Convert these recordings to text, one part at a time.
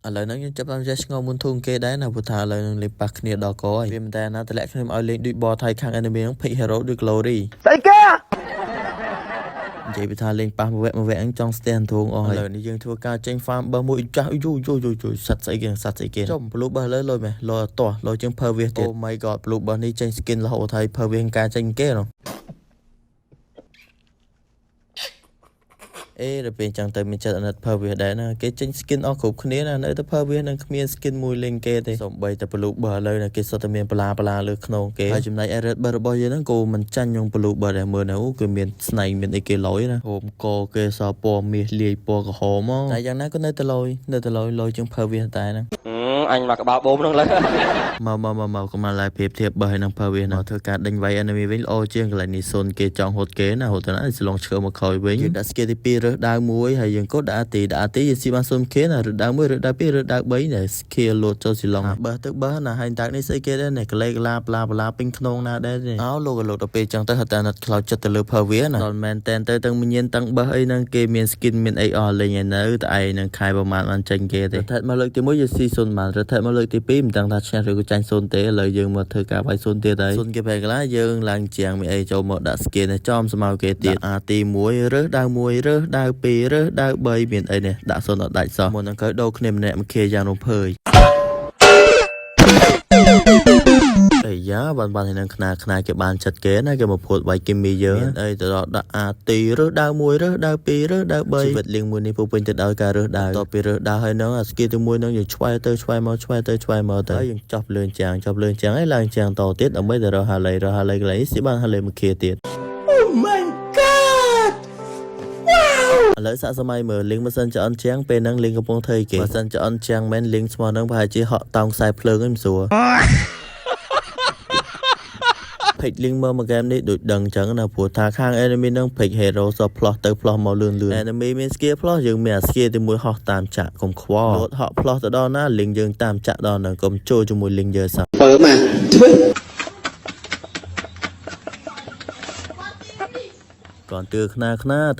ឥឡូវហ្នឹងយើងចាប់បានចេះឆ្ងល់មុនធូងគេដែរណាព្រោះថាឥឡូវហ្នឹងលេងប៉ះគ្នាដល់កហើយវាមិនតែណាតម្លាក់ខ្ញុំឲ្យលេងដូចបថៃខាង anime ហ្នឹង Pick Hero ដូច Glory ស្អីគេនិយាយពីថាលេងប៉ះមួយវគ្គហ្នឹងចង់ស្ទះធូងអស់ហើយឥឡូវនេះយើងធ្វើការចេញ farm បើមួយចាស់យូសัตว์ស្អីគេចុះ blue បើលើលុយមែនលុយអត់ទាស់លុយជាង per វាទៀត Oh my god blue បើនេះចេញ skin រហូតហើយ per វាការចេញគេនោះដល់ពេលចឹងទៅមានចិត្តអាណិត per វាដែរណាគេចេញ skin អស់គ្រប់គ្នាណានៅតែ per វានឹងគ្មាន skin មួយលេងគេទេសូម្បីតែ blue បើឥឡូវណាគេសុទ្ធតែមានបលាលើខ្នងគេហើយចំណែក red បើរបស់យើងហ្នឹងក៏មិនចាញ់នឹង blue បើដែរមើលនៅគឺមានស្នែងមានអីគេលុយណាហូមកគេសពណ៌មាសលាយពណ៌ក្រហមមកតែយ៉ាងណាក៏នៅតែលុយជាង per វាតែហ្នឹងអញមកក្បាលបូមហ្នឹងលើមកកុំមកឡាយប្រៀបធៀបបើហើយនឹង per វាណាធ្វើការដេញវាយ enemy វិញល្អជាងកន្លែងនេះសូនគេចង់ហត់គេណាហត់ទៅណាស្លងឈើមកខ້ອຍវិញយើងដាក់ skill ទី2រើសដាវមួយហើយយើងក៏ដាក់ទីយើងស៊ីបានសុំគេណារើសដាវ1រើសដាវ2រើសដាវ3ដែល skill លោតចូលស៊ីឡុងបើទៅបើណាហើយតាក់នេះស្អីគេដែរនេះកលេកឡាបលាពេញខ្នងណាដែរអោលោកទៅពេលចឹងទៅហត់តែណាត់ខ្លោចចិត្តទៅលើ per វាណាដល់មែនតែនទៅទាំងញៀនទាំងបើអីហ្នឹងគេមាន skin មានអីអស់លេងឯនៅតែឯងនឹងខែប្រហែលបានចេញគេទេថាមកលើកទី1យើងស៊ីសុនបានរថាមកលើកទី2មិនដឹងថាឈ្នះឬក៏ចាញ់សុនទេឥឡូវយើងមកធ្វើការវាយសុនទៀតហើយសុនគេបែរកន្លះយើងឡើងជាងមានអីចូលមកដាក់ skin ចំស្មៅគេទៀតអាទី1រើសដាវ1រើសដាវ2រើសដាវ3មានអីនេះដាក់សុនអត់ដាច់សោះមុននឹងក៏ដូរគ្នាម្នាក់មួយគ្នាយ៉ាងរំភើយយ៉ាបានហើយនឹងខ្នាគេបានចិត្តគេណាគេមកភួតវាយគីមីយើងអីទៅដាក់អាទីរើសដាវ1រើសដាវ2រើសដាវ3ជីវិតលៀងមួយនេះពុពេញទៅដោយការរើសដាវតពីរើសដាវហើយនឹងអាស្គីទី1នឹងយើងឆ្វែទៅឆ្វែមកទៅយើងចប់លឿនចាំងហើយឡើងចាំងតទៀតដើម្បីទៅរកហាឡេកន្លែងស៊ីបានហាឡេមួយគ្នាទៀត Oh my god ឥឡូវសាកសម័យមើលលីងម៉ាសិនចអន់ជាងពេលហ្នឹងលីងកំពុងធ្វើគេម៉ាសិនចអន់ជាងមែនលីងស្មោះហ្នឹងប្រហែលជាហក់តោងខ្សែភ្លើងហ្នឹងមិនស្រួលពេកលីងមើលមកហ្គេមនេះដូចដឹងចឹងណាព្រោះថាខាង enemy ហ្នឹងពេក hero សផ្លោះទៅផ្លោះមកលឿន enemy មាន skill ផ្លោះយើងមាន skill ទី1ហោះតាមចាក់កុំខ្វល់លោតហក់ផ្លោះទៅដល់ណាលីងយើងតាមចាក់ដល់ហ្នឹងកុំចូលជាមួយលីងយើងសោះបើមកធ្វើก่อนตื้อខ្នា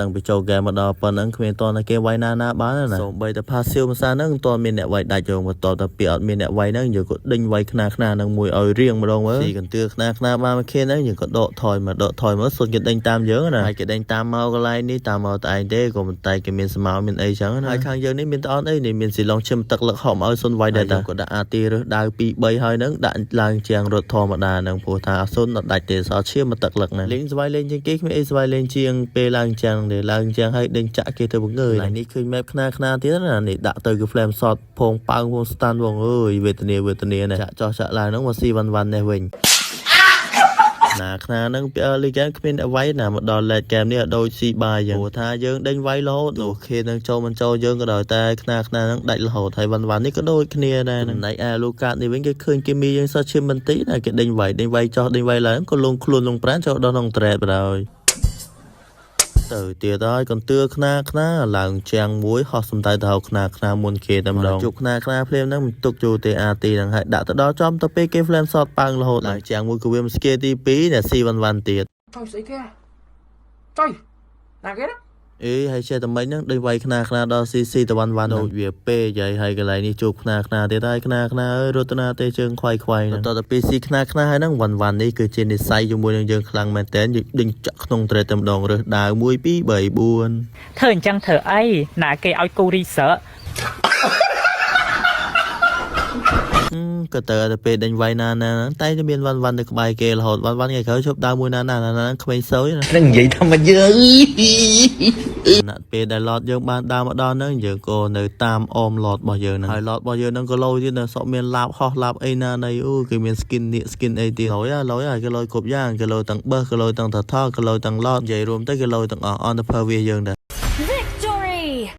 តាំងពីចូលហ្គេមមកដល់ប៉ុណ្ណឹងគ្មានតនគេវាយណាបានណាសូម្បីតែផាសៀវភាសាហ្នឹងតមានអ្នកវាយដាច់យកមកតទៅពីអត់មានអ្នកវាយហ្នឹងយើងក៏ដេញវាយខ្នាហ្នឹងមួយឲ្យរៀងម្ដងមើលទីកន្ទឿខ្នាបានមកគេហ្នឹងយើងក៏ដកថយមកសុទ្ធគេដេញតាមយើងណាហើយគេដេញតាមមកកន្លែងនេះតាមមកតែឯងទេក៏មិនតែគេមានស្មៅមានអីចឹងណាហើយខាងយើងនេះមានតអត់អីនេះមានស៊ីឡុងឈឹមទឹកលឹកហប់ឲ្យសុនវាយដែរក៏ដាក់អាទីរើសដាវ2 3ហើយហ្នឹងដាក់ឡើងជាងរត់ធម្មតាហ្នឹងព្រោះថាសុនអត់ដាច់ទេសល់ឈាមមកទឹកលឹកណាលេងស្វ័យលេងជាងគេគ្មានអីស្វ័យលេងជាងពេលឡើងចឹងហើយដេញចាក់គេទៅបង្ងើយនេះឃើញ map ខ្នាទៀតណានេះដាក់ទៅគឺ flame shot ផងប៉ៅផង stand បងអើយវេទនាណាចាក់ចោះចាក់ឡើងហ្នឹងមកស៊ីវ៉ាន់នេះវិញណាខ្នាហ្នឹងពីលីហ្គេមគ្មានអ្នកវាយណាមកដល់ late game នេះដូចស៊ីបាយយ៉ាងព្រោះថាយើងដេញវាយរហូតលោកគេនឹងចូលមិនចូលយើងក៏ដោយតែខ្នាហ្នឹងដាច់រហូតហើយវ៉ាន់នេះក៏ដូចគ្នាដែរចំណែកលូកាតនេះវិញគេឃើញគេមីយើងសោះឈាមបន្តិចណាគេដេញវាយចោះដេញវាយឡើងក៏លងខ្លួនលងប្រានចូលដល់ក្នុង trade បណ្ដោយទៅទៀតហើយកន្ទឿខ្នាឡើងជាងមួយហោះសំដៅទៅហៅខ្នាមុនគេតែម្ដងជប់ខ្នាភ្លាមហ្នឹងមិនទុកចូលទេអាទីហ្នឹងហើយដាក់ទៅដល់ចំទៅពេលគេ flame shot ប៉ាំងរហូតឡើងជាងមួយក៏វាស្គេទី2អ្នកស៊ីវ៉ាន់ទៀតចុយស្អីគេចុយណាគេណាហើយចេះតែមិនហ្នឹងដូចវាយខ្នាដល់ CC ទៅវ៉ាន់ដូចវាពេកហើយកន្លែងនេះជួបខ្នាទៀតហើយខ្នាអើយរត់ទៅណាទេជើងខ្វាយតទៅពីស៊ីខ្នាហើយហ្នឹងវ៉ាន់នេះគឺជានិស័យជាមួយនឹងយើងខ្លាំងមែនតើដេញចាក់ក្នុងត្រេតតែម្ដងរើសដាវ1 2 3 4ធ្វើអញ្ចឹងធ្វើអីណាគេឲ្យគូរីសើក៏ទៅពេលដេញវាយណាតែមានវ៉ាន់នៅក្បែរគេរហូតវ៉ាន់ថ្ងៃក្រោយជប់ដើរមួយណាក្មេងសូយនឹងនិយាយថាមកយើងណាត់ពេលដែលឡតយើងបានដើរមកដល់ហ្នឹងយើងក៏នៅតាមអមឡតរបស់យើងហ្នឹងហើយឡតរបស់យើងហ្នឹងក៏លយទៀតនៅសក់មានឡាបហោះឡាបអីណាណីអូគេមាន skin នេះ skin អីទៀតលយហើយគេលយគ្រប់យ៉ាងគេលយទាំងបើសគេលយទាំងថថគេលយទាំងឡតនិយាយរួមទៅគេលយទាំងអស់ on the per វាយើងដែរ